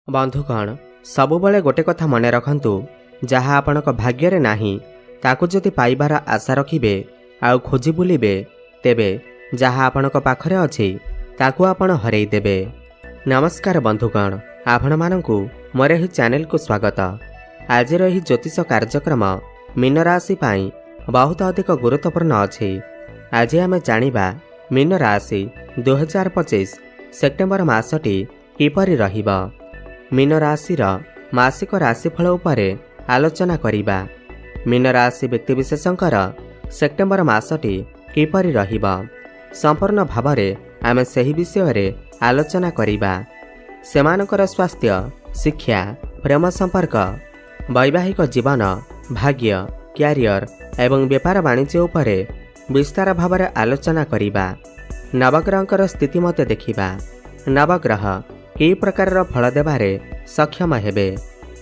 बंधुगण सबुबले गोटे कथा मन रखंतु जहाँ आपणक भाग्य नाही ताकू जदि पाइबार आशा रखिबे आउ खोजी बुलिबे तेबे जहाँ आपणक पाखरे अछि ताकू आपण हरई देबे। नमस्कार बंधुगण, आपण मानंकु मोर एही चैनल को स्वागत। आज रही ज्योतिष कार्यक्रम मीन राशि पाई बहुत अधिक गुरुत्वपूर्ण अछि। आज आमे जानिबा मीन राशि 2025 सेप्टेम्बर मासटी किपरि रहिबा। मीन राशिर मासिक राशिफल उपरे आलोचना करिबा। मीन राशि व्यक्तिविशेषंकर सेप्टेम्बर मासटी किपरि रहिबा संपूर्ण भावरे आमे सही विषय आलोचना करिबा। सेमानकर स्वास्थ्य, शिक्षा, प्रेम संपर्क, वैवाहिक जीवन, भाग्य, क्यारियर एवं व्यापार वाणिज्य उपरे विस्तार भावरे आलोचना करिबा। नवग्रहंकर स्थिति मते देखिबा। नवग्रह कि प्रकार फल देबारे सक्षम हेबे।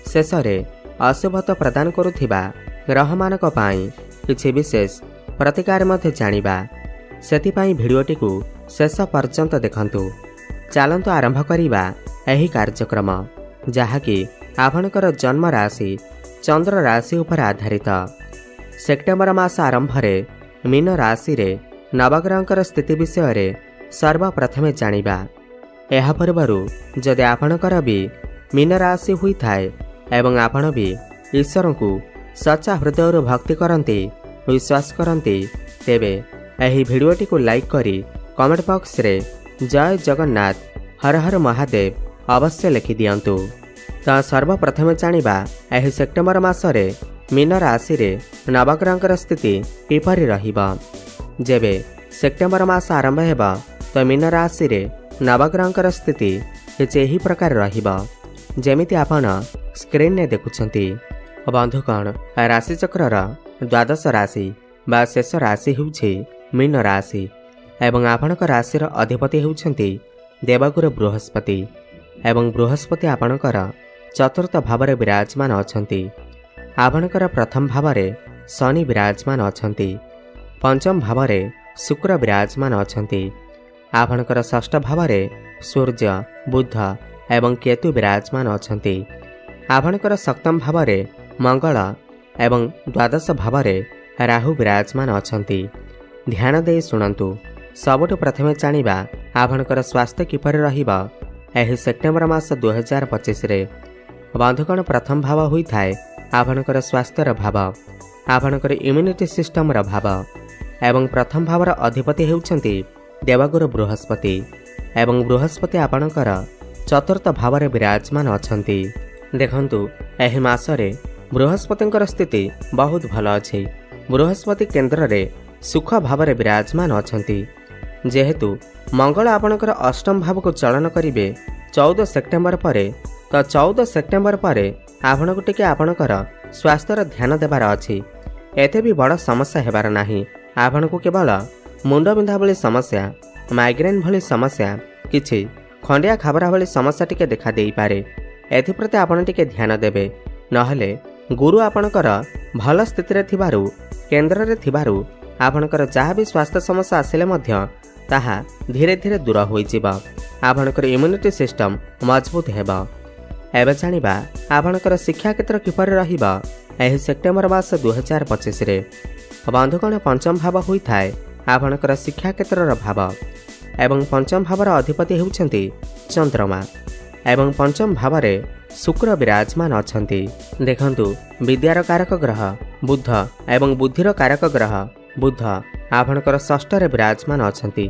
शेषरे अशुभत्व प्रदान करुथिबा ग्रहमानक पाई किछि विशेष प्रतिकार मते जानिबा। सेतिपाई भिडियोटी को शेष पर्यंत देखंतु। चलंतु आरंभ करिबा एही कार्यक्रम जहाँकि आपणकर जन्म राशि चंद्र राशि उपर आधारित। सेप्टेम्बर मास आरंभरे मीन राशि रे नवग्रहंकर स्थिति विषय रे सर्वप्रथमे जानिबा। एहा पूर्वरु जदि आपणकर भी मीन राशि हुई थाए एवं आपण भी ईश्वर को सच्चा हृदय भक्ति करती विश्वास करती तेबे एही भिडियोटी को लाइक करी कमेंट बॉक्स रे जय जगन्नाथ हर हर महादेव अवश्य लिखि दियंतु। तो सर्वप्रथमे जानिबा एही सेप्टेम्बर मासरे मीन राशि रे नवग्रहंकर स्थिति किपरि रहिबा। जेबे सेप्टेम्बर मास आरंभ हेबा तो मीन राशि रे नवग्रहंकर स्थिति किछि एही प्रकार रहिबा जेमिति आपण स्क्रीन ने देखुछंती। बंधुगण राशि चक्रर द्वादश राशि बा शेष राशि होउछि मीन राशि एवं आपणक राशिर अधिपति होउछंती देवगुरु बृहस्पति एवं बृहस्पति आपणकर चतुर्थ भावरे विराजमान अछंती। आपणकर प्रथम भावरे शनि विराजमान अछंती। पंचम भावरे शुक्र विराजमान अछंती। आपणकर षष्ठ भावरे सूर्य, बुध एवं केतु विराजमान अछंती। आपणकर सप्तम भावरे मंगल एवं द्वादश भावरे राहु विराजमान अछंती। ध्यान दे शुणंतु। सबुठु प्रथमे जानिबा आपणकर स्वास्थ्य किपरि रहिबा एही सेप्टेम्बर मास 2025 रे। बंधुगण प्रथम भाव होई थाए आपणकर स्वास्थ्यर भाव, आपणकर इम्यूनिटी सिस्टम भाव एवं प्रथम भावर अधिपति हेउछंती देवगुरु बृहस्पति एवं बृहस्पति आपणकर चतुर्थ भावरे विराजमान अछंती। देखंतु एही मासरे बृहस्पतिंकर स्थिति बहुत भल अछि। बृहस्पति केन्द्र रे सुख भावरे विराजमान अछंती। जेहेतु मंगल आपणकर अष्टम भाव को चलन करिवे 14 सेप्टेम्बर परे, तो 14 सेप्टेम्बर परे आपणको टिके आपणकर स्वास्थ्यर ध्यान देबार अछि। एते भी बड़ समस्या हेबार नाही। आपणको केवल मुंड बिंधा भली समस्या, माइग्रेन भली समस्या, किछि खंडिया खाबरा भली समस्या टिके देखा देई पारे। एथिप्रति आपण टिके ध्यान देबे। नहले गुरु आपणकर भल स्थिति रे थिबारु केन्द्र रे थिबारु आपणकर जहाँ भी स्वास्थ्य समस्या आसिले मध्य ताहा धीरे धीरे दूर होई जिबा। आपणकर इम्यूनिटी सिस्टम मजबूत हेबा। एबे जानिबा आपणकर शिक्षा क्षेत्र किपरि रहिबा एही सेप्टेम्बर मास 2025 रे। बंधुगण पंचम भाव होई थाए आपणकर शिक्षा क्षेत्रर भाव एवं पंचम भावर अधिपति हेउछंती चंद्रमा एवं पंचम भावरे शुक्र विराजमान अछंती। देखंतु विद्यार कारक ग्रह बुध एवं बुद्धिर कारक ग्रह बुध आपणकर षष्ठ रे विराजमान अछंती।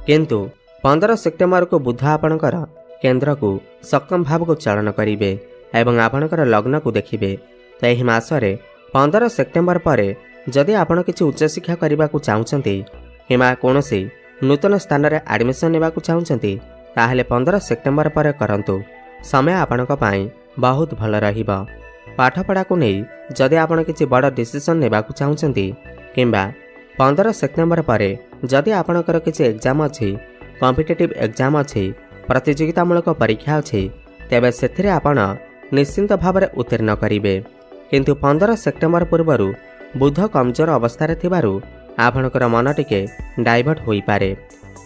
किंतु 15 सेप्टेम्बर को बुध आपणकर केन्द्र को सप्तम भाव को चलन करिवे एवं आपणकर लग्न को देखिबे। तो एही मासरे 15 सेप्टेम्बर परे जदि आपण किछि उच्च शिक्षा करबा को चाहुचंती किमा कोनोसी नूतन स्थान रे एडमिशन नेबा को चाहुचंती ताहले 15 सेप्टेम्बर परे करंतु। समय आपणक पाई बहुत भल रहिबा। पाठ पढ़ा को नहीं जदि आपण किछि बड़ डिसीजन नेबा को चाहुचंती किंबा 15 सेप्टेम्बर परे जदि आपणकर किछि एग्जाम अछि, कॉम्पिटिटिव एग्जाम अछि, प्रतियोगितामूलक परीक्षा अछि, तेबे सेथिरे आपण निश्चिंत भावरे उत्तीर्ण करिवे। किंतु 15 सेप्टेम्बर पूर्वरु बुध कमजोर अवस्था रे थिबारु आपणकर मन टिके डाइवर्ट होई पारे,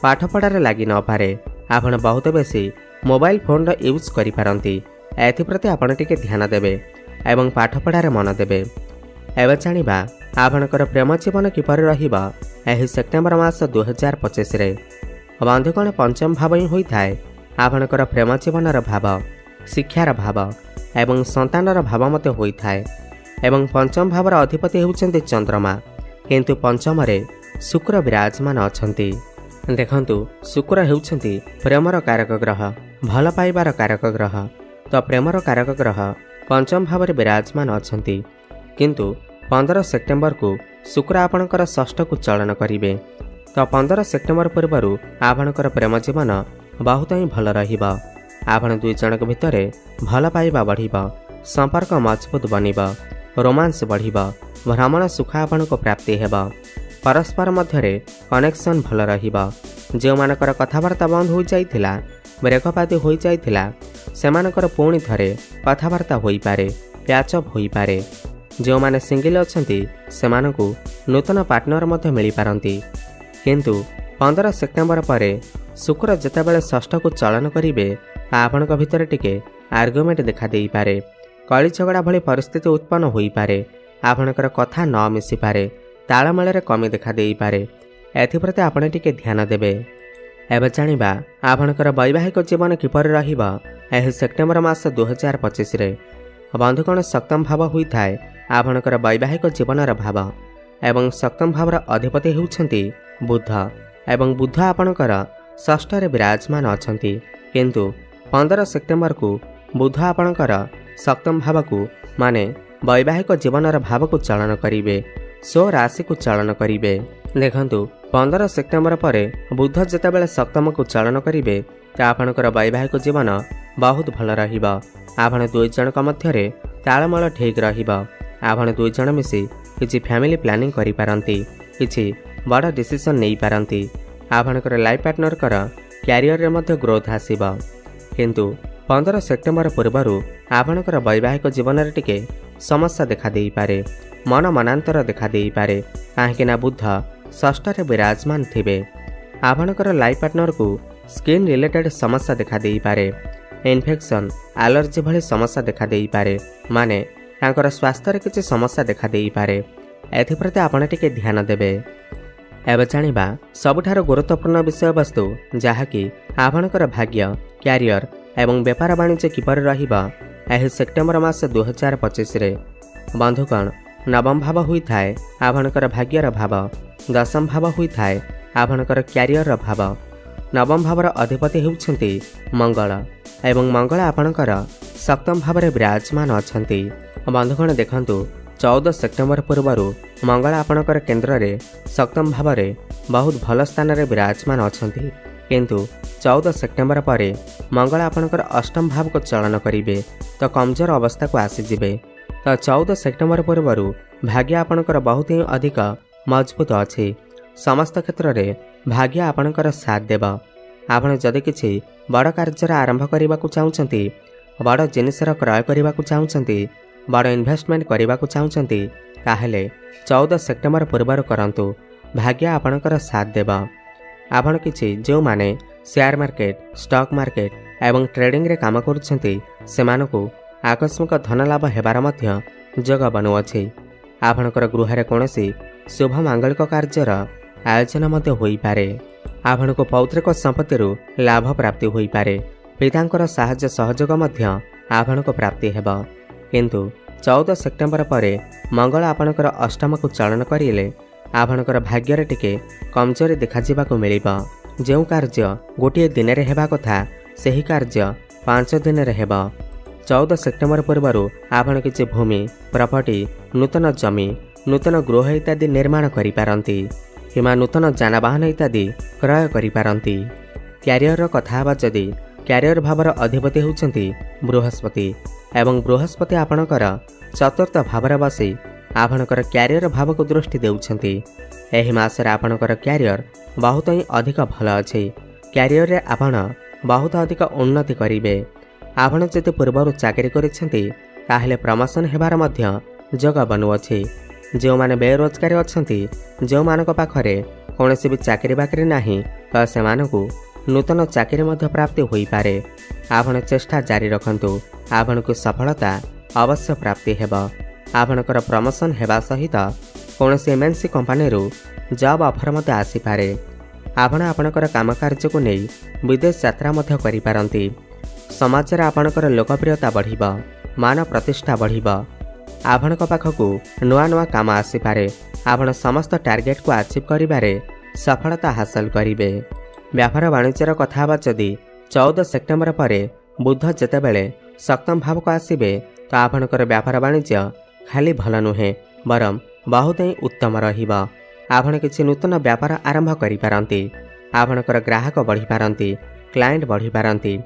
पाठ पढ़ारे लागि न पारे। आपण बहुत बेसी मोबाइल फोन यूज करि पारंती एप्रति आपण टिके ध्यान देबे एवं पाठपढ़ार मन देबे। एवं जानिबा आपणकर प्रेम जीवन किपर रहिबा एही सेप्टेम्बर मास 2025 रे। बंधुगण पंचम भाव ही होइथाय आपणकर प्रेम जीवनर भाव, शिक्षार भाव एवं संतानर भाव मते होइथाय। एवं पंचम भावर अधिपति हेउचंती चंद्रमा, किंतु पंचम रे शुक्र विराजमान अछंती। देखंतु शुक्र हेउचंती प्रेमर कारक ग्रह, भल पाइबार कारक ग्रह। तो प्रेमर कारक ग्रह पंचम भाव विराजमान अछंती, किंतु 15 सेप्टेम्बर को शुक्र आपणकर षष्ठ को चलन करिवे। तो 15 सेप्टेम्बर पूर्व आपणकर प्रेम जीवन बहुत ही भल रहिबा। आपण दुई जनक भितर भल पाइबा बढ़िबा, संपर्क मजबूत बनिबा, रोमांस बढ़िबा, भ्रमण सुख आपण को प्राप्ति हेबा। परस्पर मध्यरे कनेक्शन भल रहिबा। जो मानकर कथावार्ता बंद हो जाइथिला, ब्रेकअप हो जाइथिला, सेमानकर पुणी थरे कथावार्ता होई पारे, प्याचअप होई पारे। जो माने सिंगल अछंती सेमानकु नूतन पार्टनर मध्य मिली पारंती। किंतु 15 सेप्टेम्बर परे शुक्र जेतेबेले षष्ठ को चलन करिवे, आपणक भितर टिके आर्गुमेंट देखा देई पारे, कली झगड़ा भली परिस्थिति उत्पन्न होई पारे, आपणकर कथा न मिसी पारे, तालमेल कमी देखा देई पारे। एथिप्रति आपण टिके ध्यान देबे। एबे जानिबा आपणकर वैवाहिक जीवन किपर रहिबा एही सेप्टेम्बर मास 2025 रे। बंधुगण सप्तम भाव होइथाय आपणकर वैवाहिक जीवनर भाव एवं सप्तम भावर अधिपति हेउछंती बुध एवं बुध आपणकर षष्ठ रे विराजमान अछंती। किंतु 15 सेप्टेम्बर को बुध आपणकर सप्तम भाव को माने वैवाहिक जीवनर भाव को चलन करिवे, सो राशि को चलन करिवे। देखंतु 15 सेप्टेम्बर परे बुध जेतेबेले सप्तम को चलन करिवे, ता आपणकर वैवाहिक जीवन बहुत भल रहिबा। आपण दुई जनक मध्यरे तालमेल ठीक रहिबा। आपण दुई जन मिसी किछि फैमिली प्लानिंग करि पारंती, किछि बड़ डिसीजन नै पारंती। आपणकर लाइफ पार्टनर कर कैरियर रे मध्य ग्रोथ आसीबा। किंतु 15 सेप्टेम्बर पूर्वरु आपणकर वैवाहिक जीवन रे टिके समस्या देखा देई पारे, मन मनांतर देखा देई पारे, काहेकि ना बुध षष्ठ रे विराजमान थिबे। आपणकर लाइफ पार्टनर को स्किन रिलेटेड समस्या देखा देई पारे, इन्फेक्शन, एलर्जी भली समस्या देखा देई पारे, माने तांकर स्वास्थ्य रे किछि समस्या देखा देई पारे। एथिप्रति आपण टिके ध्यान देबे। एबे जानिबा सबुठार गुरुत्वपूर्ण विषय वस्तु जहाँकि आपणकर भाग्य, कैरियर एवं व्यापार वाणिज्य किपर रहिबा एही सेप्टेम्बर मास 2025 रे। बंधुगण नवम भाव होइथाय आपणकर भाग्यर भाव, दशम भाव होइथाय आपणकर कैरियर भाव। नवम भावर अधिपति हेउछंती मंगल एवं मंगल आपणकर सप्तम भाव रे विराजमान अछंती। बंधुगण देखंतु 14 सेप्टेम्बर पूर्व मंगल आपणकर केन्द्र रे सप्तम भाव रे बहुत भल स्थान रे विराजमान अछंती। किंतु 14 सेप्टेम्बर परे मंगल आपणकर अष्टम भाव को चलन करिवे, तो कमजोर अवस्था को आसीजिबे। तो 14 सेप्टेम्बर पूर्व भाग्य आपणकर बहुत ही अधिक मजबूत अछि। समस्त क्षेत्र रे भाग्य आपणकर साथ देबा। आपण जदि किछि बड़ कार्य आरंभ करने को चाहूँगी, बड़ जिनिसर क्रय करने को चाहूँगी, बड़ इन्वेस्टमेंट करने को चाहूँगी, ताहेले 14 सेप्टेम्बर पूर्व करंतु, भाग्य आपणकर साथ देबा। आपण किछि जो माने शेयर मार्केट, स्टॉक मार्केट एवं ट्रेडिंग रे काम करुछंती, सेमानकु आकस्मिक धन लाभ हेबार मध्य जोग बनुअछि। आपणकर गृह रे कोनोसी शुभ मांगलिक कार्यर आयोजन मध्य होई पारे। आपणको पौत्रिक संपत्ति लाभ प्राप्ति होई पारे। पितांकर साहाय्य सहयोग मध्य आपणको प्राप्ति हेबा। किंतु 14 सेप्टेम्बर परे मंगल आपणकर अष्टम को चलन करिले आपणकर भाग्य टिके कमजोरी देखा जिबाको मिलिबा। जो कार्य गोटे दिन रे हेबा कथा सही कार्य 5 दिन रे हेबा। 14 सेप्टेम्बर पूर्व आपण किछि भूमि, प्रॉपर्टी, नूतन जमी, नूतन गृह इत्यादि निर्माण करि पारंती, किमा नूतन जानवाहन इत्यादि क्रय करि पारंती। कैरियर कथा बा जदि कैरियर भावर अधिपति होउछंती बृहस्पति एवं बृहस्पति आपणकर चतुर्थ भावर बसी आपणकर कैरियर भाव को दृष्टि देउछंती। एही मासरे आपणकर कैरियर बहुत ही अधिक भल अछि। कैरियर रे आपण बहुत अधिक उन्नति करिवे। आपण जति पूर्वरु चाकरी करिसेंती ताहेले प्रमोशन हेबार मध्य जोग बनुअछि। जो माने बेरोजगार अछंती, जो मानक पाखरे कोनोसी भी चाकरी बाकरी नाही, तो सेमानकु नूतन चाकरी मध्य प्राप्ति होई पारे। आपण चेष्टा जारी रखंतु, आपनको सफलता अवश्य प्राप्ति हेब। आपणकर प्रमोशन हेबा सहित कौनसी एमएनसी कंपनी जॉब ऑफर मध्य आसी पारे। आपण आपणकर काम कार्य को नहीं विदेश यात्रा मध्य करि पारंती। समाज रे आपणकर लोकप्रियता बढ़िब, मान प्रतिष्ठा बढ़िब। आपणक पाखकु नुआ नुआ काम आसी पारे। आपण समस्त टार्गेट को अचीव करिबारे सफलता हासिल करिवे। व्यापार वाणिज्यर कथा बा जदि 14 सेप्टेम्बर परे बुध जेतेबेले सप्तम भाव को आसीबे तो आपणकर व्यापार वाणिज्य खाली भल नुहे बरम बहुत ही उत्तम रहिब। आपण किछि नूतन व्यापार आरंभ करि पारंती। आपणकर ग्राहक बढ़ी पारंती, क्लाएंट बढ़ी पारंती।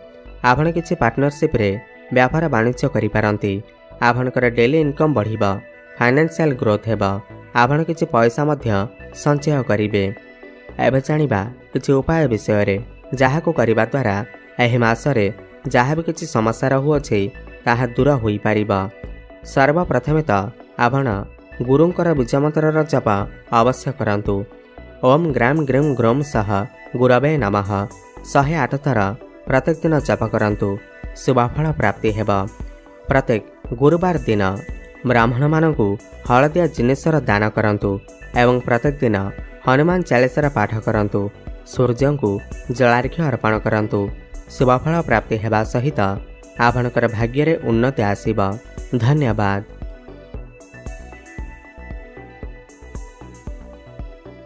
आपण किछि पार्टनरशिप रे व्यापार वाणिज्य करि पारंती। आपणकर डेली इनकम बढ़िब, फाइनेंशियल ग्रोथ हेब। आपण किछि पैसा मध्य संचय करिवे। एबे जानिबा किछि उपाय विषय रे जाहाको करिबा द्वारा एहि मासरे जहाँ भी किछि समस्या रहुअछि ताहा दूर होई पारिबा। सर्वप्रथमे तो आपण गुरुंकर बीजमंत्रर जप अवश्य करंतु। ओम ग्राम ग्रीम ग्रोम सह गुरवे नमः 108 थर प्रत्येक दिन जप करंतु, शुभफल प्राप्ति हेब। प्रत्येक गुरुवार दिन ब्राह्मण मानकु हलदिया जिनिसर दान करंतु एवं प्रत्येक दिन हनुमान चालीसार पाठ करंतु। सूर्य को जलार्घ्य अर्पण करंतु। शुभफल प्राप्ति हेबा सहित आपणकर भाग्य रे उन्नति आसीब। धन्यवाद।